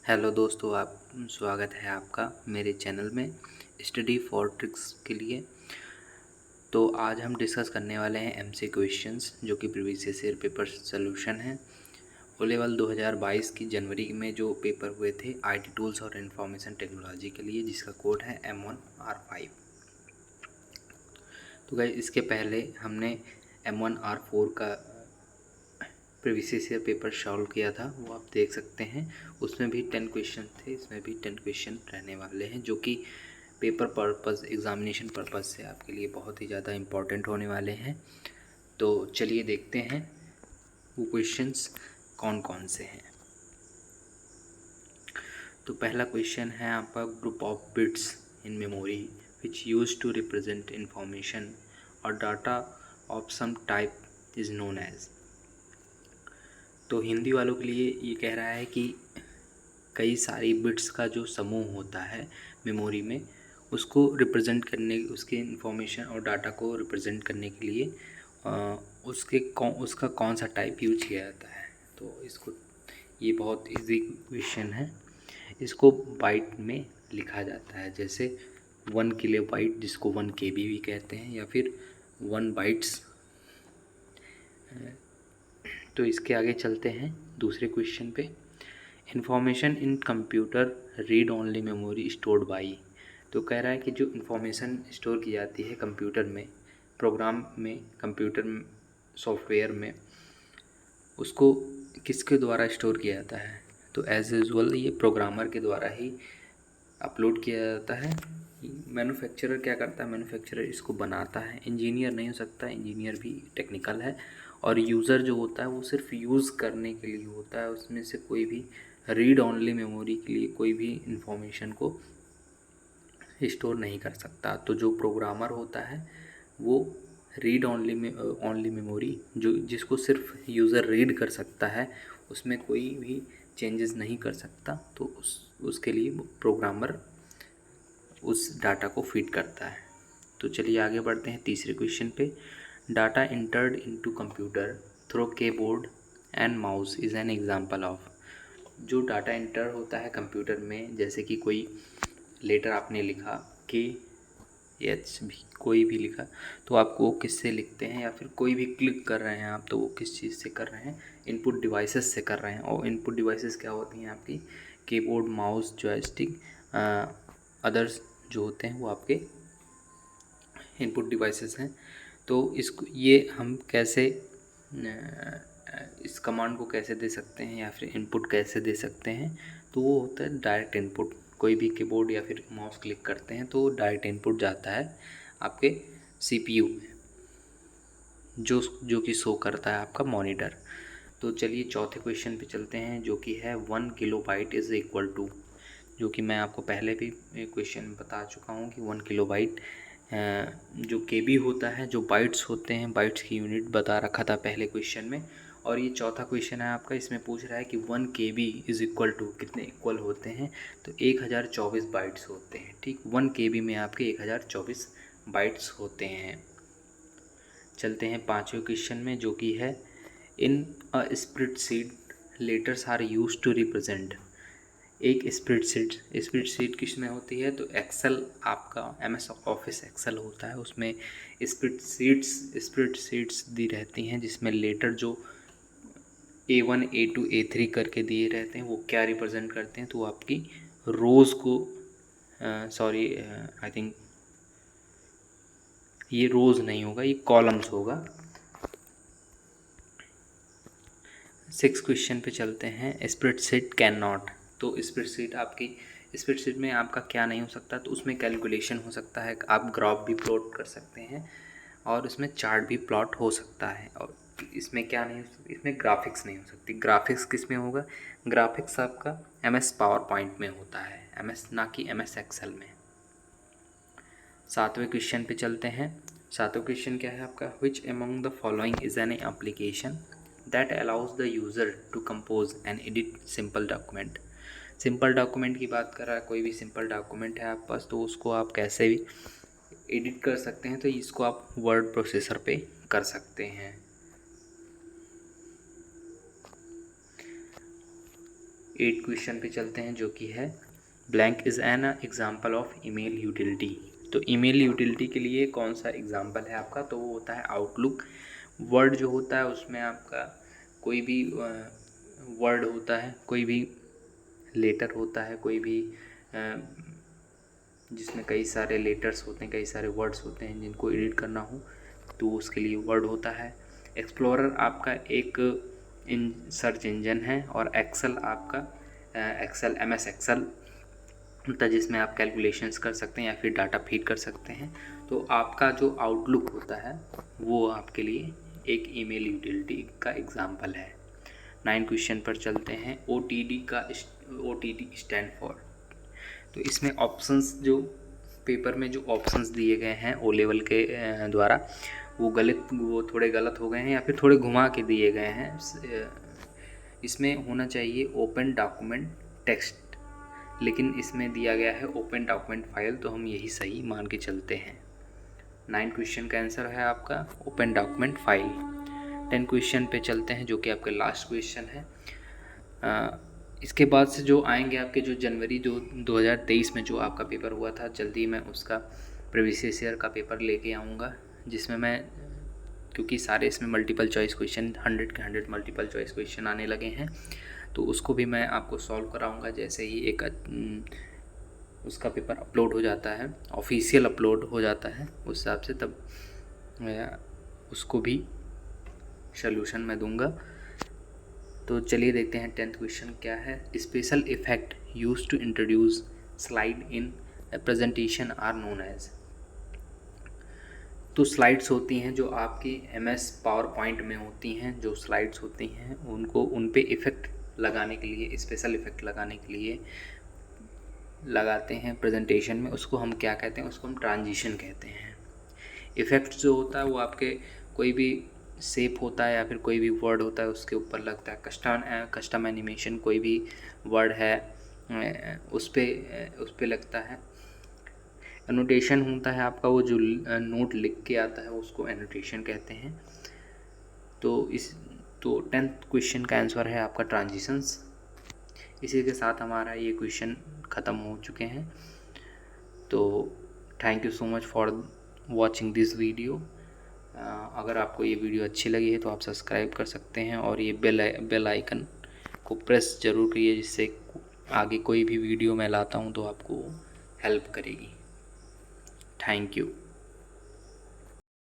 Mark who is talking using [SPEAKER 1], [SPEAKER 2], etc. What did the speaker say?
[SPEAKER 1] Hello दोस्तों, आप स्वागत है आपका मेरे चैनल में स्टडी फॉर ट्रिक्स के लिए। तो आज हम डिस्कस करने वाले हैं एमसी क्वेश्चंस जो कि प्रीवियस ईयर पेपर सोल्यूशन है। ओ लेवल 2022 की जनवरी में जो पेपर हुए थे आईटी टूल्स और इंफॉर्मेशन टेक्नोलॉजी के लिए, जिसका कोड है M1R5। तो गाइस, इसके पहले हमने M1R4 का प्रीवियस ईयर पेपर सॉल्व किया था, वो आप देख सकते हैं। उसमें भी 10 क्वेश्चन थे, इसमें भी 10 क्वेश्चन रहने वाले हैं जो कि पेपर पर्पस, एग्जामिनेशन पर्पस से आपके लिए बहुत ही ज़्यादा इम्पोर्टेंट होने वाले हैं। तो चलिए देखते हैं वो क्वेश्चंस कौन कौन से हैं। तो पहला क्वेश्चन है आपका, group of bits in memory which use to represent information और data of some type is known as. तो हिंदी वालों के लिए ये कह रहा है कि कई सारी बिट्स का जो समूह होता है मेमोरी में, उसको रिप्रेजेंट करने, उसके इंफॉर्मेशन और डाटा को रिप्रेजेंट करने के लिए उसका कौन सा टाइप यूज किया जाता है। तो इसको, ये बहुत इजी क्वेश्चन है। इसको बाइट में लिखा जाता है, जैसे 1 किलो बाइट, जिसको 1 KB भी कहते हैं, या फिर 1 बाइट्स। तो इसके आगे चलते हैं दूसरे क्वेश्चन पे। Information in computer read only memory stored by. तो कह रहा है कि जो इन्फॉर्मेशन स्टोर की जाती है कंप्यूटर में, प्रोग्राम में, कंप्यूटर सॉफ्टवेयर में, उसको किसके द्वारा स्टोर किया जाता है। तो एज यूजुअल ये प्रोग्रामर के द्वारा ही अपलोड किया जाता है। मैन्युफैक्चरर क्या करता है, मैन्युफैक्चरर इसको बनाता है। इंजीनियर नहीं हो सकता, इंजीनियर भी टेक्निकल है। और यूज़र जो होता है वो सिर्फ यूज़ करने के लिए होता है, उसमें से कोई भी रीड ओनली मेमोरी के लिए कोई भी इंफॉर्मेशन को स्टोर नहीं कर सकता। तो जो प्रोग्रामर होता है वो रीड ओनली मेमोरी, जो जिसको सिर्फ यूज़र रीड कर सकता है, उसमें कोई भी चेंजेस नहीं कर सकता। तो उसके लिए प्रोग्रामर उस डाटा को फीड करता है। तो चलिए आगे बढ़ते हैं तीसरे क्वेश्चन पे। Data entered into computer through keyboard and mouse is an example of. जो डाटा इंटर होता है कंप्यूटर में, जैसे कि कोई लेटर आपने लिखा, KH भी कोई भी लिखा, तो आप वो किससे लिखते हैं, या फिर कोई भी क्लिक कर रहे हैं आप, तो वो किस चीज़ से कर रहे हैं, इनपुट डिवाइसेस से कर रहे हैं। और इनपुट डिवाइसेस क्या होती हैं आपकी, कीबोर्ड, माउस, जॉयस्टिक, अदर्स जो होते हैं वो आपके इनपुट डिवाइसेस हैं। तो इसको, ये हम कैसे इस कमांड को कैसे दे सकते हैं, या फिर इनपुट कैसे दे सकते हैं। तो वो होता है डायरेक्ट इनपुट। कोई भी कीबोर्ड या फिर माउस क्लिक करते हैं तो डायरेक्ट इनपुट जाता है आपके CPU में, जो कि शो करता है आपका मॉनिटर। तो चलिए चौथे क्वेश्चन पे चलते हैं, जो कि है 1 किलोबाइट इज़ इक्वल टू। जो कि मैं आपको पहले भी क्वेश्चन बता चुका हूँ कि 1 किलोबाइट जो KB होता है, जो बाइट्स होते हैं, बाइट्स की यूनिट बता रखा था पहले क्वेश्चन में। और ये चौथा क्वेश्चन है आपका, इसमें पूछ रहा है कि 1 KB इज़ इक्वल टू, कितने इक्वल होते हैं। तो 1024 बाइट्स होते हैं। ठीक, 1 KB में आपके 1024 बाइट्स होते हैं। चलते हैं पाँचवें क्वेश्चन में, जो कि है in a spreadsheet letters are use to represent. एक स्प्रेडशीट किस में होती है, तो एक्सेल, आपका MS ऑफिस एक्सेल होता है, उसमें स्प्रेडशीट्स दी रहती हैं, जिसमें लेटर जो A1 A2 A3 करके दिए रहते हैं वो क्या रिप्रेजेंट करते हैं। तो वो आपकी रोज़ को, सॉरी, आई थिंक ये रोज़ नहीं होगा, ये कॉलम्स होगा। 6 क्वेश्चन पे चलते हैं। Spreadsheet can not. तो स्प्रेडशीट में आपका क्या नहीं हो सकता, तो उसमें कैलकुलेशन हो सकता है, आप ग्राफ भी प्लॉट कर सकते हैं, और उसमें चार्ट भी प्लॉट हो सकता है। और इसमें क्या नहीं, इसमें ग्राफिक्स नहीं हो सकती। ग्राफिक्स किस में होगा, ग्राफिक्स आपका MS पावर पॉइंट में होता है, MS ना कि MS एक्सेल में। सातवें क्वेश्चन पे चलते हैं। सातवें क्वेश्चन क्या है आपका, which among the following is an application that allows the user to compose and edit simple document. Simple document की बात कर रहा है, कोई भी सिंपल डॉक्यूमेंट है आपके पास, तो उसको आप कैसे भी एडिट कर सकते हैं। तो इसको आप वर्ड प्रोसेसर पे कर सकते हैं। 8 क्वेश्चन पे चलते हैं, जो कि है blank is an example of email utility. तो ईमेल यूटिलिटी के लिए कौन सा एग्जाम्पल है आपका, तो वो होता है आउटलुक। वर्ड जो होता है उसमें आपका कोई भी वर्ड होता है, कोई भी लेटर होता है, कोई भी जिसमें कई सारे लेटर्स होते हैं, कई सारे वर्ड्स होते हैं जिनको एडिट करना हो तो उसके लिए वर्ड होता है। एक्सप्लोरर आपका एक सर्च इंजन है, और एक्सेल आपका एक्सेल MS एक्सेल होता है जिसमें आप कैलकुलेशंस कर सकते हैं या फिर डाटा फीड कर सकते हैं। तो आपका जो आउटलुक होता है वो आपके लिए एक ईमेल यूटिलिटी का एग्जाम्पल है। 9 क्वेश्चन पर चलते हैं। OTD stand for. तो इसमें ऑप्शंस जो पेपर में जो ऑप्शंस दिए गए हैं ओ लेवल के द्वारा वो थोड़े गलत हो गए हैं या फिर थोड़े घुमा के दिए गए हैं। इसमें होना चाहिए ओपन डॉक्यूमेंट टेक्स्ट, लेकिन इसमें दिया गया है ओपन डॉक्यूमेंट फाइल, तो हम यही सही मान के चलते हैं। 9 क्वेश्चन का आंसर है आपका ओपन डॉक्यूमेंट फाइल। 10 क्वेश्चन पे चलते हैं, जो कि आपका लास्ट क्वेश्चन है। इसके बाद से जो आएंगे आपके जो जनवरी जो 2023 में जो आपका पेपर हुआ था, जल्दी मैं उसका प्रीवियस ईयर का पेपर लेके आऊँगा, जिसमें मैं क्योंकि सारे इसमें मल्टीपल चॉइस क्वेश्चन 100 के 100 मल्टीपल चॉइस क्वेश्चन आने लगे हैं, तो उसको भी मैं आपको सॉल्व कराऊँगा। जैसे ही एक उसका पेपर अपलोड हो जाता है, ऑफिशियल अपलोड हो जाता है उस हिसाब से, तब उसको भी सल्यूशन मैं दूंगा। तो चलिए देखते हैं 10th क्वेश्चन क्या है। Special effect use to introduce slide in presentation are known as. तो स्लाइड्स होती हैं जो आपकी MS पावर पॉइंट में होती हैं, जो स्लाइड्स होती हैं उनको उन पे इफ़ेक्ट लगाने के लिए, स्पेशल इफ़ेक्ट लगाने के लिए लगाते हैं प्रेजेंटेशन में, उसको हम क्या कहते हैं, उसको हम ट्रांजिशन कहते हैं। इफ़ेक्ट जो होता है वो आपके कोई भी शेप होता है या फिर कोई भी वर्ड होता है उसके ऊपर लगता है। कस्टम एनिमेशन कोई भी वर्ड है उस पे लगता है। एनोटेशन होता है आपका वो जो नोट लिख के आता है उसको एनोटेशन कहते हैं। तो 10th क्वेश्चन का आंसर है आपका ट्रांजिशंस। इसी के साथ हमारा ये क्वेश्चन ख़त्म हो चुके हैं। तो thank you so much for watching this video. अगर आपको ये वीडियो अच्छी लगी है तो आप सब्सक्राइब कर सकते हैं, और ये बेल आइकन को प्रेस ज़रूर करिए, जिससे आगे कोई भी वीडियो मैं लाता हूँ तो आपको हेल्प करेगी। Thank you.